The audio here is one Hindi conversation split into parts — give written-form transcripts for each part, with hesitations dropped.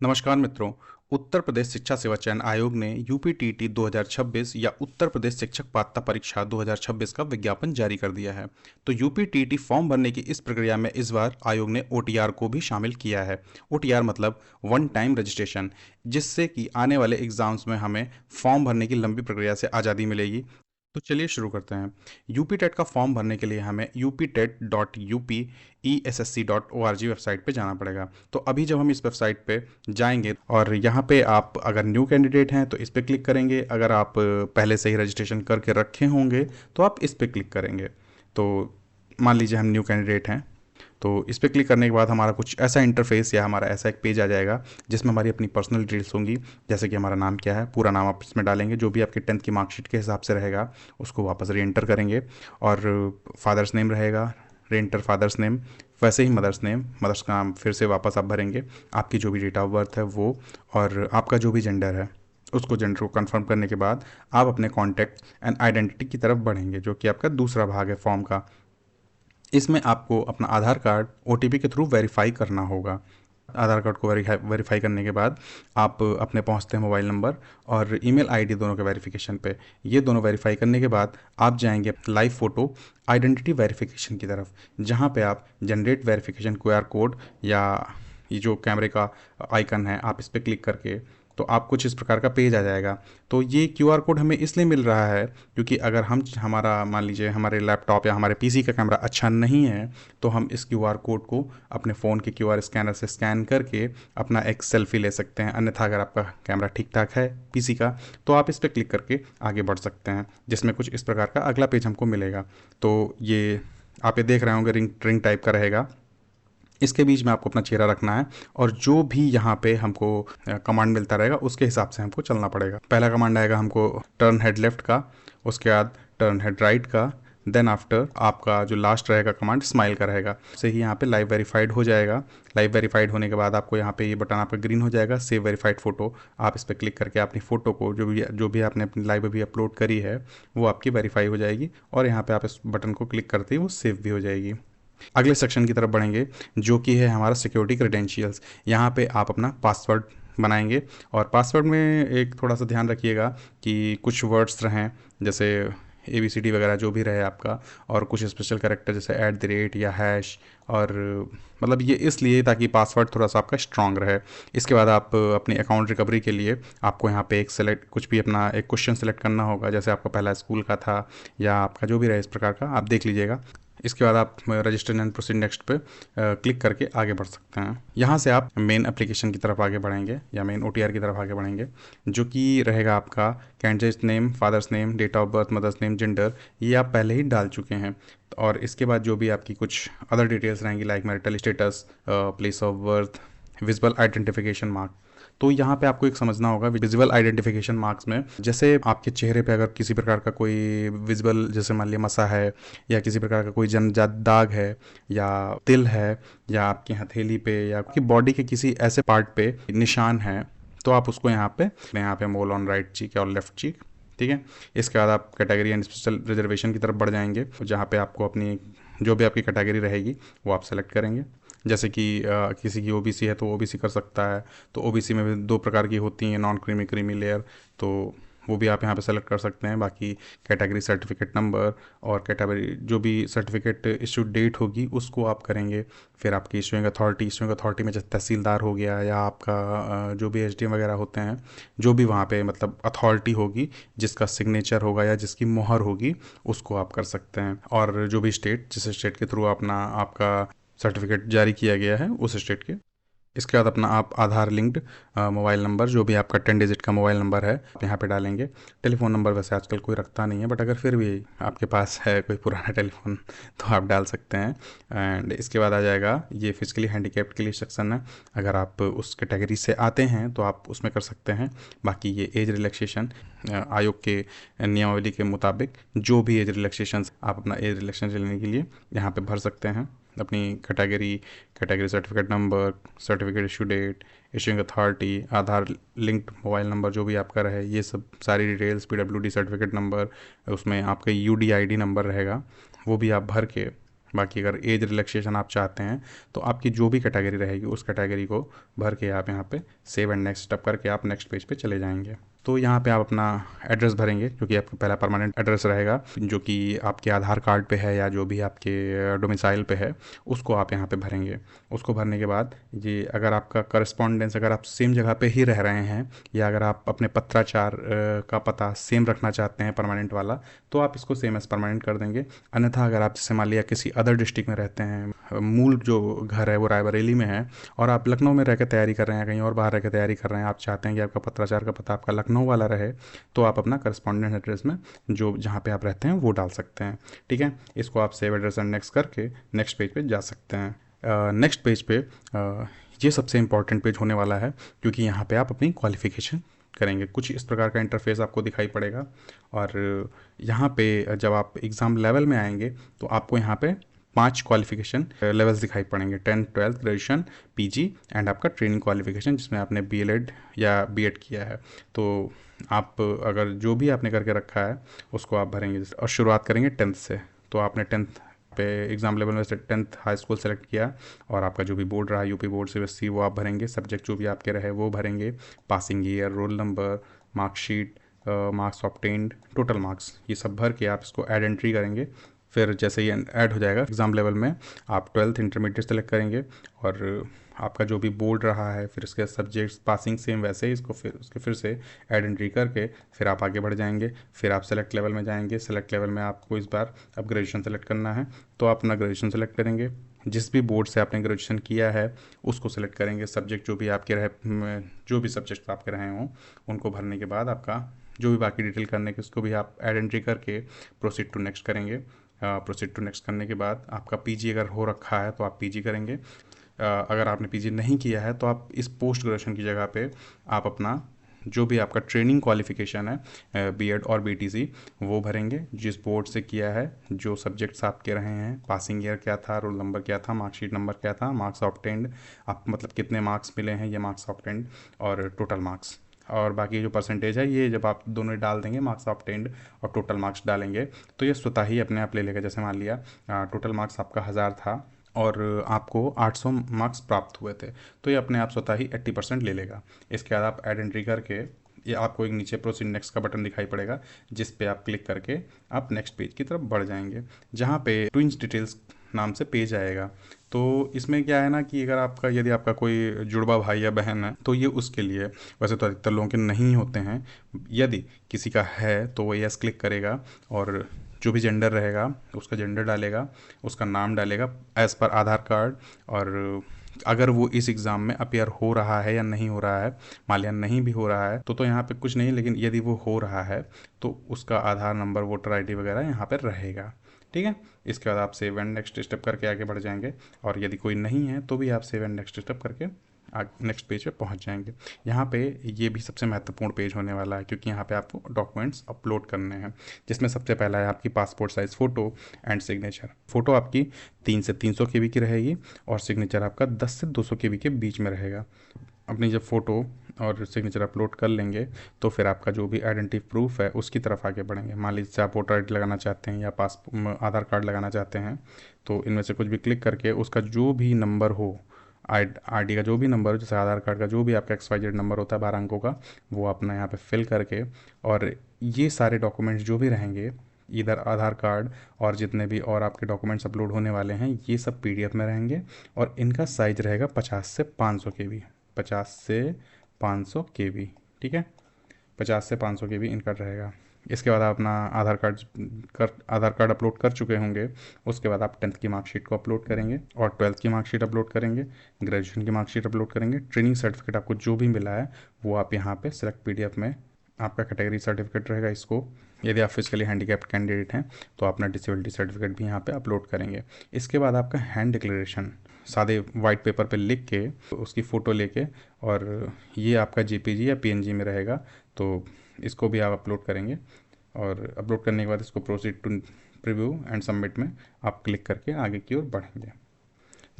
नमस्कार मित्रों। उत्तर प्रदेश शिक्षा सेवा चयन आयोग ने यूपीटीटी 2026 या उत्तर प्रदेश शिक्षक पात्रता परीक्षा 2026 का विज्ञापन जारी कर दिया है। तो यूपीटीटी फॉर्म भरने की इस प्रक्रिया में इस बार आयोग ने ओटीआर को भी शामिल किया है। ओटीआर मतलब वन टाइम रजिस्ट्रेशन, जिससे कि आने वाले एग्जाम्स में हमें फॉर्म भरने की लंबी प्रक्रिया से आज़ादी मिलेगी। तो चलिए शुरू करते हैं। यूपी टेट का फॉर्म भरने के लिए हमें uptet.upessc.org वेबसाइट पे जाना पड़ेगा। तो अभी जब हम इस वेबसाइट पे जाएंगे और यहाँ पे आप अगर न्यू कैंडिडेट हैं तो इस पर क्लिक करेंगे, अगर आप पहले से ही रजिस्ट्रेशन करके रखे होंगे तो आप इस पर क्लिक करेंगे। तो मान लीजिए हम न्यू कैंडिडेट हैं, तो इस पर क्लिक करने के बाद हमारा कुछ ऐसा इंटरफेस या हमारा ऐसा एक पेज आ जाएगा जिसमें हमारी अपनी पर्सनल डिटेल्स होंगी। जैसे कि हमारा नाम क्या है, पूरा नाम आप इसमें डालेंगे, जो भी आपके 10th की मार्कशीट के हिसाब से रहेगा उसको वापस री एंटर करेंगे। और फादर्स नेम रहेगा, री एंटर फादर्स नेम। वैसे ही मदर्स नेम, मदर्स का नाम फिर से वापस आप भरेंगे, आपकी जो भी डेट ऑफ बर्थ है वो, और आपका जो भी जेंडर है उसको, जेंडर को कंफर्म करने के बाद आप अपने कॉन्टैक्ट एंड आइडेंटिटी की तरफ बढ़ेंगे, जो कि आपका दूसरा भाग है फॉर्म का। इसमें आपको अपना आधार कार्ड ओटीपी के थ्रू वेरीफाई करना होगा। आधार कार्ड को वेरीफाई करने के बाद आप अपने पहुंचते हैं मोबाइल नंबर और ईमेल आईडी दोनों के वेरिफिकेशन पे। ये दोनों वेरीफाई करने के बाद आप जाएंगे लाइव फ़ोटो आइडेंटिटी वेरिफिकेशन की तरफ, जहां पे आप जनरेट वेरिफिकेशन क्यूआर कोड या ये जो कैमरे का आइकन है आप इस पर क्लिक करके, तो आप कुछ इस प्रकार का पेज आ जाएगा। तो ये क्यूआर कोड हमें इसलिए मिल रहा है क्योंकि अगर हमारा मान लीजिए हमारे लैपटॉप या हमारे पीसी का कैमरा अच्छा नहीं है, तो हम इस क्यूआर कोड को अपने फ़ोन के क्यूआर स्कैनर से स्कैन करके अपना एक सेल्फी ले सकते हैं। अन्यथा अगर आपका कैमरा ठीक ठाक है पीसी का, तो आप इस पर क्लिक करके आगे बढ़ सकते हैं, जिसमें कुछ इस प्रकार का अगला पेज हमको मिलेगा। तो ये आप ये देख रहे होंगे, रिंग टाइप का रहेगा। इसके बीच में आपको अपना चेहरा रखना है और जो भी यहाँ पे हमको कमांड मिलता रहेगा उसके हिसाब से हमको चलना पड़ेगा। पहला कमांड आएगा हमको टर्न हेड लेफ्ट का, उसके बाद टर्न हेड राइट का, देन आफ्टर आपका जो लास्ट रहेगा कमांड स्माइल का रहेगा। से ही यहाँ पे लाइव वेरीफाइड हो जाएगा। लाइव वेरीफाइड होने के बाद आपको यहाँ पे ये बटन आपका ग्रीन हो जाएगा, सेव वेरीफाइड फ़ोटो। आप इस पर क्लिक करके अपनी फ़ोटो को जो भी आपने अपनी लाइव अभी अपलोड करी है वो आपकी वेरीफाई हो जाएगी, और यहाँ पे आप इस बटन को क्लिक करते ही वो सेव भी हो जाएगी। अगले सेक्शन की तरफ बढ़ेंगे, जो कि है हमारा सिक्योरिटी क्रेडेंशियल्स। यहाँ पे आप अपना पासवर्ड बनाएंगे, और पासवर्ड में एक थोड़ा सा ध्यान रखिएगा कि कुछ वर्ड्स रहें, जैसे ABCD वगैरह जो भी रहे आपका, और कुछ स्पेशल कैरेक्टर जैसे @ या हैश। और मतलब ये इसलिए ताकि पासवर्ड थोड़ा सा आपका स्ट्रांग रहे। इसके बाद आप अपनी अकाउंट रिकवरी के लिए आपको यहाँ पे कुछ भी अपना एक क्वेश्चन सेलेक्ट करना होगा, जैसे आपका पहला स्कूल का था या आपका जो भी रहे, इस प्रकार का आप देख लीजिएगा। इसके बाद आप रजिस्टर एंड प्रोसीड नेक्स्ट पे क्लिक करके आगे बढ़ सकते हैं। यहाँ से आप मेन एप्लीकेशन की तरफ आगे बढ़ेंगे या मेन OTR की तरफ आगे बढ़ेंगे, जो कि रहेगा आपका candidate name, father's name, date of birth, mother's name, gender, ये आप पहले ही डाल चुके हैं। और इसके बाद जो भी आपकी कुछ अदर डिटेल्स रहेंगी, like marital status, place of birth, visible identification mark. तो यहाँ पे आपको एक समझना होगा, विजिबल आइडेंटिफिकेशन मार्क्स में जैसे आपके चेहरे पे अगर किसी प्रकार का कोई विजिबल, जैसे मान लिया मसा है या किसी प्रकार का कोई जन्मजात दाग है या तिल है या आपकी हथेली पे या आपकी बॉडी के किसी ऐसे पार्ट पे निशान है, तो आप उसको यहाँ पे मोल ऑन राइट चीक और लेफ्ट चीक, ठीक है। इसके बाद आप कैटेगरी एंड स्पेशल रिजर्वेशन की तरफ बढ़ जाएंगे, जहाँ पे आपको अपनी जो भी आपकी कैटेगरी रहेगी वो आप सेलेक्ट करेंगे। जैसे कि किसी की OBC है तो OBC कर सकता है। तो OBC में भी 2 प्रकार की होती हैं, नॉन क्रीमी, क्रीमी लेयर, तो वो भी आप यहाँ पे सेलेक्ट कर सकते हैं। बाकी कैटेगरी सर्टिफिकेट नंबर और कैटेगरी जो भी सर्टिफिकेट इशू डेट होगी उसको आप करेंगे। फिर आपकी इशूइंग अथॉरिटी में जैसे तहसीलदार हो गया या आपका जो भी SDM वगैरह होते हैं, जो भी वहाँ पे मतलब अथॉरिटी होगी जिसका सिग्नेचर होगा या जिसकी मोहर होगी, उसको आप कर सकते हैं। और जो भी जिस स्टेट के थ्रू आपका सर्टिफिकेट जारी किया गया है उस स्टेट के। इसके बाद अपना आप आधार लिंक्ड मोबाइल नंबर, जो भी आपका 10 डिजिट का मोबाइल नंबर है, आप यहाँ पे डालेंगे। टेलीफोन नंबर वैसे आजकल कोई रखता नहीं है, बट अगर फिर भी आपके पास है कोई पुराना टेलीफोन तो आप डाल सकते हैं। एंड इसके बाद आ जाएगा ये फिजिकली हैंडीकैप्ड के लिए सेक्शन है। अगर आप उस कैटेगरी से आते हैं तो आप उसमें कर सकते हैं। बाकी ये एज रिलैक्सेशन आयोग के नियमावली के मुताबिक जो भी एज रिलैक्सेशन आप अपना एज रिलैक्सेशन लेने के लिए यहाँ पे भर सकते हैं। अपनी category certificate number, certificate issue date, issuing authority, Aadhaar linked mobile number जो भी आपका रहे, ये सब सारी डिटेल्स, PWD सर्टिफिकेट नंबर, उसमें आपका UDID नंबर रहेगा, वो भी आप भर के बाकी अगर एज रिलैक्सेशन आप चाहते हैं तो आपकी जो भी कैटेगरी रहेगी उस कैटेगरी को भर के आप यहाँ पे सेव एंड नेक्स्ट स्टेप करके आप नेक्स्ट पेज पे चले जाएंगे। तो यहाँ पे आप अपना एड्रेस भरेंगे जो कि आपका पहला परमानेंट एड्रेस रहेगा, जो कि आपके आधार कार्ड पे है या जो भी आपके डोमिसाइल पे है उसको आप यहाँ पे भरेंगे। उसको भरने के बाद ये अगर आपका करस्पॉन्डेंस अगर आप सेम जगह पे ही रह रहे हैं या अगर आप अपने पत्राचार का पता सेम रखना चाहते हैं परमानेंट वाला, तो आप इसको सेम एज परमानेंट कर देंगे। अन्यथा अगर आप जैसे मान लिया किसी अदर डिस्ट्रिक्ट में रहते हैं, मूल जो घर है वो रायबरेली में है और आप लखनऊ में रह के तैयारी कर रहे हैं, कहीं और बाहर रह के तैयारी कर रहे हैं, आप चाहते हैं कि आपका पत्राचार का पता आपका लखनऊ वाला रहे, तो आप अपना करस्पॉन्डेंट एड्रेस में जो जहाँ पे आप रहते हैं वो डाल सकते हैं। ठीक है, इसको आप सेव एड्रेस एंड नेक्स्ट करके नेक्स्ट पेज पे जा सकते हैं। नेक्स्ट पेज पे ये सबसे इंपॉर्टेंट पेज होने वाला है क्योंकि यहाँ पे आप अपनी क्वालिफ़िकेशन करेंगे। कुछ इस प्रकार का इंटरफेस आपको दिखाई पड़ेगा और यहाँ पे जब आप एग्ज़ाम लेवल में आएंगे तो आपको यहाँ पे 5 क्वालिफिकेशन लेवल्स दिखाई पड़ेंगे, 10th 12th graduation, PG and आपका ट्रेनिंग क्वालिफिकेशन जिसमें आपने बीएलएड या बीएड किया है। तो आप अगर जो भी आपने करके रखा है उसको आप भरेंगे और शुरुआत करेंगे 10th से। तो आपने 10th पे एग्ज़ाम लेवल में से 10th हाई स्कूल सेलेक्ट किया और आपका जो भी बोर्ड रहा यूपी बोर्ड सीबीएसई वो आप भरेंगे, सब्जेक्ट जो भी आपके रहे वो भरेंगे, passing year, roll number, marksheet, marks obtained, total marks, ये सब भर के आप इसको ऐड एंट्री करेंगे। फिर जैसे ही ऐड हो जाएगा एग्ज़ाम लेवल में आप 12th इंटरमीडिएट सेलेक्ट करेंगे और आपका जो भी बोर्ड रहा है फिर इसके सब्जेक्ट्स पासिंग सेम वैसे ही इसको फिर से ऐड एंट्री करके फिर आप आगे बढ़ जाएंगे। फिर आप सेलेक्ट लेवल में जाएंगे, सेलेक्ट लेवल में आपको इस बार अब ग्रेजुएशन सेलेक्ट करना है तो आप अपना ग्रेजुएशन सेलेक्ट करेंगे। जिस भी बोर्ड से आपने ग्रेजुएशन किया है उसको सेलेक्ट करेंगे, सब्जेक्ट जो भी आपके रहे, जो भी सब्जेक्ट आपके रहे हों उनको भरने के बाद आपका जो भी बाकी डिटेल करने के उसको भी आप ऐड एंट्री करके प्रोसीड टू नेक्स्ट करेंगे। प्रोसीड टू नेक्स्ट करने के बाद आपका पीजी अगर हो रखा है तो आप पीजी करेंगे। अगर आपने पीजी नहीं किया है तो आप इस पोस्ट ग्रेजुएशन की जगह पे आप अपना जो भी आपका ट्रेनिंग क्वालिफिकेशन है बीएड और बीटीसी वो भरेंगे, जिस बोर्ड से किया है, जो सब्जेक्ट्स आपके रहे हैं, पासिंग ईयर क्या था, रोल नंबर क्या था, मार्कशीट नंबर क्या था, मार्क्स ऑब्टेन्ड आप मतलब कितने मार्क्स मिले हैं ये मार्क्स ऑब्टेन्ड और टोटल मार्क्स, और बाकी जो परसेंटेज है ये जब आप दोनों डाल देंगे मार्क्स ऑब्टेन्ड और टोटल मार्क्स डालेंगे तो ये स्वतः ही अपने आप ले लेगा। जैसे मान लिया टोटल मार्क्स आपका 1000 था और आपको 800 मार्क्स प्राप्त हुए थे तो ये अपने आप स्वतः ही 80% ले लेगा। इसके बाद आप ऐड एंट्री करके ये आपको एक नीचे प्रोसीड नेक्स्ट का बटन दिखाई पड़ेगा जिस पे आप क्लिक करके आप नेक्स्ट पेज की तरफ बढ़ जाएंगे जहाँ पे ट्विंस डिटेल्स नाम से पेज आएगा। तो इसमें क्या है ना कि अगर आपका यदि आपका कोई जुड़वा भाई या बहन है तो ये उसके लिए, वैसे तो अधिकतर लोगों के नहीं होते हैं, यदि किसी का है तो वो यस क्लिक करेगा और जो भी जेंडर रहेगा उसका जेंडर डालेगा, उसका नाम डालेगा एज़ पर आधार कार्ड, और अगर वो इस एग्ज़ाम में अपीयर हो रहा है या नहीं हो रहा है, मान लिया नहीं भी हो रहा है तो यहाँ पे कुछ नहीं, लेकिन यदि वो हो रहा है तो उसका आधार नंबर, वोटर आईडी वगैरह यहाँ पर रहेगा। ठीक है, इसके बाद आप सेव एंड नेक्स्ट स्टेप करके आगे बढ़ जाएंगे और यदि कोई नहीं है तो भी आप सेव एंड नेक्स्ट स्टेप करके नेक्स्ट पेज पे पहुंच जाएंगे। यहाँ पे ये भी सबसे महत्वपूर्ण पेज होने वाला है क्योंकि यहाँ पे आपको डॉक्यूमेंट्स अपलोड करने हैं, जिसमें सबसे पहला है आपकी passport size photo and signature. Photo आपकी 3 से 300 KB की रहेगी और सिग्नेचर आपका 10 से 200 KB के बीच में रहेगा। अपनी जब फ़ोटो और सिग्नेचर अपलोड कर लेंगे तो फिर आपका जो भी आइडेंटिटी प्रूफ है उसकी तरफ आगे बढ़ेंगे। मान लीजिए आप वोटर आईडी लगाना चाहते हैं या आधार कार्ड लगाना चाहते हैं तो इनमें से कुछ भी क्लिक करके उसका जो भी नंबर हो, आईडी का जो भी नंबर हो, जैसे आधार कार्ड का जो भी आपका XYZ नंबर होता है 12 अंकों का, वो अपना यहाँ पे फिल करके, और ये सारे डॉक्यूमेंट्स जो भी रहेंगे इधर आधार कार्ड और जितने भी और आपके डॉक्यूमेंट्स अपलोड होने वाले हैं ये सब PDF में रहेंगे और इनका साइज रहेगा 50 से 500 KB, 50 से 500 KB। ठीक है, 50 से 500 KB इनका रहेगा। इसके बाद आप अपना आधार कार्ड अपलोड कर चुके होंगे, उसके बाद आप 10th की मार्कशीट को अपलोड करेंगे और 12th की मार्कशीट अपलोड करेंगे, ग्रेजुएशन की मार्कशीट अपलोड करेंगे, ट्रेनिंग सर्टिफिकेट आपको जो भी मिला है वो आप यहाँ पे सेलेक्ट PDF में आपका कैटेगरी सर्टिफिकेट रहेगा, इसको यदि आप फिजिकली हैंडीकैप्ड कैंडिडेट हैं तो अपना डिसेबिलिटी सर्टिफिकेट भी यहाँ पे अपलोड करेंगे। इसके बाद आपका हैंड डिक्लेरेशन सादे वाइट पेपर पे लिख के उसकी फ़ोटो लेके, और ये आपका JPG या PNG में रहेगा तो इसको भी आप अपलोड करेंगे और अपलोड करने के बाद इसको proceed to preview and submit में आप क्लिक करके आगे की ओर बढ़ेंगे,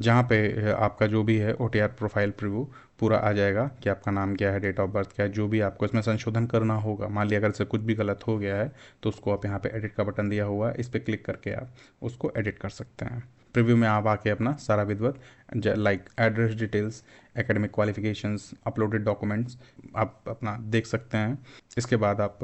जहाँ पे आपका जो भी है OTR प्रोफाइल प्रीव्यू पूरा आ जाएगा कि आपका नाम क्या है, डेट ऑफ बर्थ क्या है, जो भी आपको इसमें संशोधन करना होगा। मान लिया अगर इससे कुछ भी गलत हो गया है तो उसको आप यहाँ पे एडिट का बटन दिया हुआ है, इस पर क्लिक करके आप उसको एडिट कर सकते हैं। प्रीव्यू में आप आके अपना सारा विधिवत like address details, academic qualifications, uploaded documents आप अपना देख सकते हैं। इसके बाद आप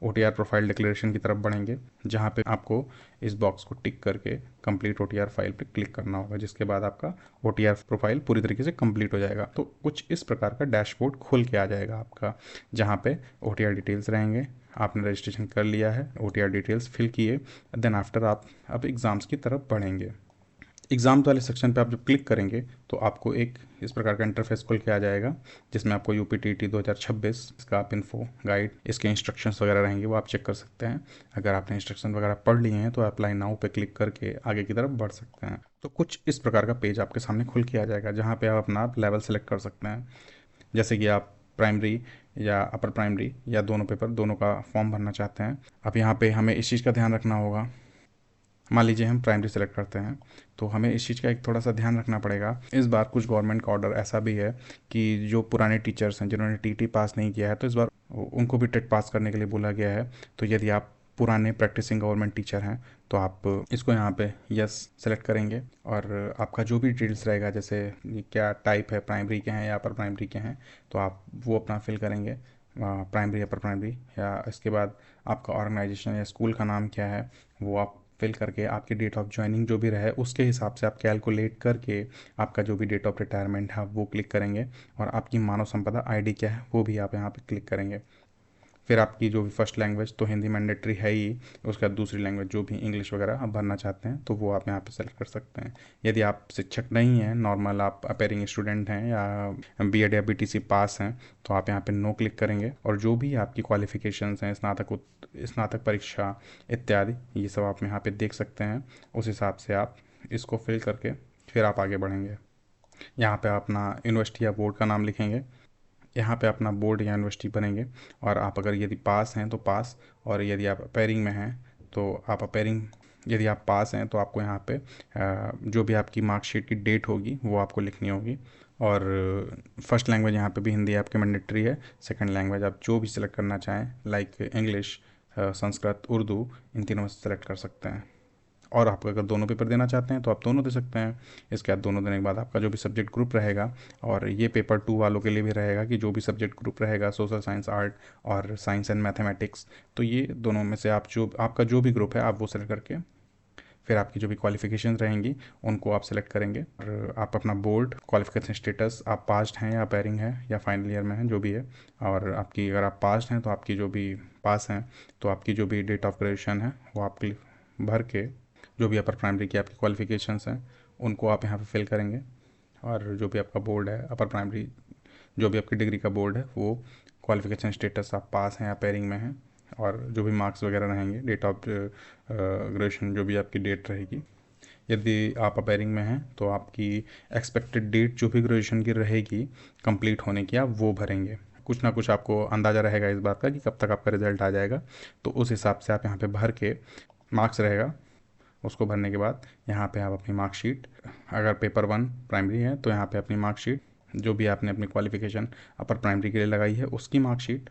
OTR प्रोफाइल डिक्लेरेशन की तरफ बढ़ेंगे, जहाँ पे आपको इस बॉक्स को टिक करके कंप्लीट OTR फाइल पे क्लिक करना होगा, जिसके बाद आपका OTR प्रोफाइल पूरी तरीके से कंप्लीट हो जाएगा। तो कुछ इस प्रकार का डैशबोर्ड खुल के आ जाएगा आपका, जहाँ पे OTR डिटेल्स रहेंगे। आपने रजिस्ट्रेशन कर लिया है, OTR डिटेल्स फिल किए, देन आफ्टर आप अब एग्ज़ाम्स की तरफ बढ़ेंगे। एग्ज़ाम वाले सेक्शन पे आप जब क्लिक करेंगे तो आपको एक इस प्रकार का इंटरफेस खुल के आ जाएगा, जिसमें आपको UPTT 2026 इसका आप इन्फो गाइड, इसके इंस्ट्रक्शंस वगैरह रहेंगे, वो आप चेक कर सकते हैं। अगर आपने इंस्ट्रक्शन वगैरह पढ़ लिए हैं तो अप्लाई नाउ पे क्लिक करके आगे की तरफ बढ़ सकते हैं। तो कुछ इस प्रकार का पेज आपके सामने खुल के आ जाएगा, जहाँ पे आप अपना लेवल सेलेक्ट कर सकते हैं। जैसे कि आप प्राइमरी या अपर प्राइमरी या दोनों पेपर दोनों का फॉर्म भरना चाहते हैं। अब यहाँ पे हमें इस चीज़ का ध्यान रखना होगा, मान लीजिए हम प्राइमरी सेलेक्ट करते हैं तो हमें इस चीज़ का एक थोड़ा सा ध्यान रखना पड़ेगा। इस बार कुछ गवर्नमेंट का ऑर्डर ऐसा भी है कि जो पुराने टीचर्स हैं जिन्होंने TT पास नहीं किया है, तो इस बार उनको भी टेट पास करने के लिए बोला गया है। तो यदि आप पुराने प्रैक्टिसिंग गवर्नमेंट टीचर हैं तो आप इसको यहाँ पे यस सेलेक्ट करेंगे, और आपका जो भी डिटेल्स रहेगा, जैसे क्या टाइप है, प्राइमरी के हैं या अपर प्राइमरी के हैं, तो आप वो अपना फिल करेंगे, प्राइमरी अपर प्राइमरी। या इसके बाद आपका ऑर्गेनाइजेशन या स्कूल का नाम क्या है वो आप फिल करके, आपकी डेट ऑफ ज्वाइनिंग जो भी रहे उसके हिसाब से आप कैलकुलेट करके आपका जो भी डेट ऑफ रिटायरमेंट है वो क्लिक करेंगे, और आपकी मानव संपदा ID क्या है वो भी आप यहाँ पे क्लिक करेंगे। फिर आपकी जो भी फर्स्ट लैंग्वेज तो हिंदी मैंडेटरी है ही, उसके बाद दूसरी लैंग्वेज जो भी इंग्लिश वगैरह आप भरना चाहते हैं तो वो आप यहाँ पे सेलेक्ट कर सकते हैं। यदि आप शिक्षक नहीं हैं, नॉर्मल आप अपेयरिंग स्टूडेंट हैं या B.Ed या BTC पास हैं, तो आप यहाँ पे नो क्लिक करेंगे, और जो भी आपकी क्वालिफिकेशंस हैं, स्नातक परीक्षा इत्यादि, ये सब आप यहाँ पे देख सकते हैं। उस हिसाब से आप इसको फिल करके फिर आप आगे बढ़ेंगे। यहाँ पे आप अपना यूनिवर्सिटी या बोर्ड का नाम लिखेंगे, यहाँ पे अपना बोर्ड या यूनिवर्सिटी बनेंगे, और आप अगर यदि पास हैं तो पास, और यदि आप अपेयरिंग में हैं तो आप अपेयरिंग। यदि आप पास हैं तो आपको यहाँ पे जो भी आपकी मार्कशीट की डेट होगी वो आपको लिखनी होगी, और फर्स्ट लैंग्वेज यहाँ पे भी हिंदी आपके मैंडेटरी है। सेकंड लैंग्वेज आप जो भी सिलेक्ट करना चाहें, लाइक इंग्लिश, संस्कृत, उर्दू, इन तीनों में सेलेक्ट कर सकते हैं। और आप अगर दोनों पेपर देना चाहते हैं तो आप दोनों दे सकते हैं। इसके बाद दोनों देने के बाद आपका जो भी सब्जेक्ट ग्रुप रहेगा, और ये पेपर 2 वालों के लिए भी रहेगा कि जो भी सब्जेक्ट ग्रुप रहेगा, सोशल साइंस, आर्ट और साइंस एंड मैथमेटिक्स, तो ये दोनों में से आप जो आपका जो भी ग्रुप है आप वो सेलेक्ट करके फिर आपकी जो भी क्वालिफिकेशन रहेंगी उनको आप सेलेक्ट करेंगे, और आप अपना बोर्ड क्वालिफिकेशन स्टेटस, आप पास्ड हैं या अपेयरिंग है या फाइनल ईयर में हैं, जो भी है। और आपकी अगर आप पास्ड हैं तो आपकी जो भी पास हैं तो आपकी जो भी डेट ऑफ ग्रेजुएशन है वो आप भर के, जो भी अपर प्राइमरी की आपकी क्वालिफिकेशंस हैं उनको आप यहाँ पे फिल करेंगे, और जो भी आपका बोर्ड है अपर प्राइमरी, जो भी आपकी डिग्री का बोर्ड है वो क्वालिफिकेशन स्टेटस आप पास हैं या पेयरिंग में हैं, और जो भी मार्क्स वगैरह रहेंगे, डेट ऑफ ग्रेजुएशन जो भी आपकी डेट रहेगी। यदि आप अपेयरिंग में हैं तो आपकी एक्सपेक्टेड डेट जो भी ग्रेजुएशन की रहेगी कंप्लीट होने की, आप वो भरेंगे। कुछ ना कुछ आपको अंदाज़ा रहेगा इस बात का कि कब तक आपका रिजल्ट आ जाएगा, तो उस हिसाब से आप यहाँ पे भर के, मार्क्स रहेगा उसको भरने के बाद यहाँ पे आप अपनी मार्कशीट, अगर पेपर 1 प्राइमरी है तो यहाँ पे अपनी मार्कशीट, जो भी आपने अपनी क्वालिफिकेशन अपर प्राइमरी के लिए लगाई है उसकी मार्कशीट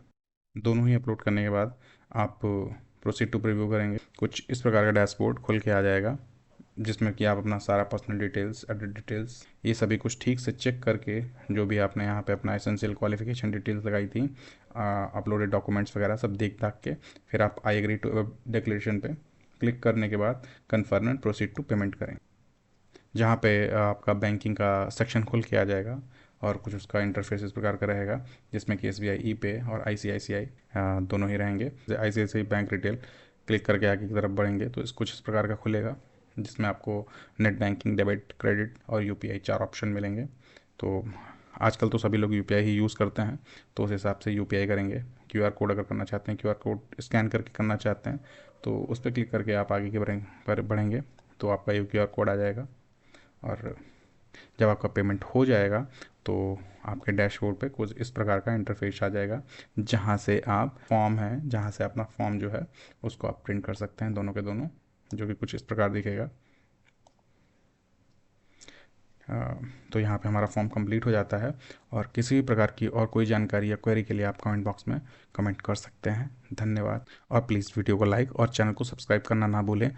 दोनों ही अपलोड करने के बाद आप प्रोसीड टू प्रीव्यू करेंगे। कुछ इस प्रकार का डैशबोर्ड खुल के आ जाएगा, जिसमें कि आप अपना सारा पर्सनल डिटेल्स, एड्रेस डिटेल्स, ये सभी कुछ ठीक से चेक करके, जो भी आपने यहाँ पे अपना एसेंशियल क्वालिफिकेशन डिटेल्स लगाई थी, अपलोडेड डॉक्यूमेंट्स वगैरह सब देख दाख के फिर आप आई एग्री टू डिक्लेरेशन पे क्लिक करने के बाद confirm and proceed to payment करें, जहाँ पे आपका बैंकिंग का सेक्शन खुल के आ जाएगा, और कुछ उसका इंटरफेस इस प्रकार का रहेगा, जिसमें कि SBI ई-पे और ICICI दोनों ही रहेंगे। ICICI बैंक रिटेल क्लिक करके आगे की तरफ बढ़ेंगे तो कुछ इस प्रकार का खुलेगा, जिसमें आपको नेट बैंकिंग, डेबिट, क्रेडिट और UPI 4 ऑप्शन मिलेंगे। तो आजकल तो सभी लोग UPI ही यूज़ करते हैं, तो उस हिसाब से UPI करेंगे। QR कोड अगर करना चाहते हैं, QR कोड स्कैन करके करना चाहते हैं तो उस पर क्लिक करके आप आगे के बढ़ेंगे तो आपका ये QR कोड आ जाएगा, और जब आपका पेमेंट हो जाएगा तो आपके डैशबोर्ड पे कुछ इस प्रकार का इंटरफेस आ जाएगा, जहाँ से आप फॉर्म है, जहाँ से अपना फॉर्म जो है उसको आप प्रिंट कर सकते हैं, दोनों के दोनों, जो कि कुछ इस प्रकार दिखेगा। तो यहाँ पे हमारा फॉर्म कंप्लीट हो जाता है, और किसी भी प्रकार की और कोई जानकारी या क्वेरी के लिए आप कमेंट बॉक्स में कमेंट कर सकते हैं। धन्यवाद, और प्लीज़ वीडियो को लाइक और चैनल को सब्सक्राइब करना ना भूलें।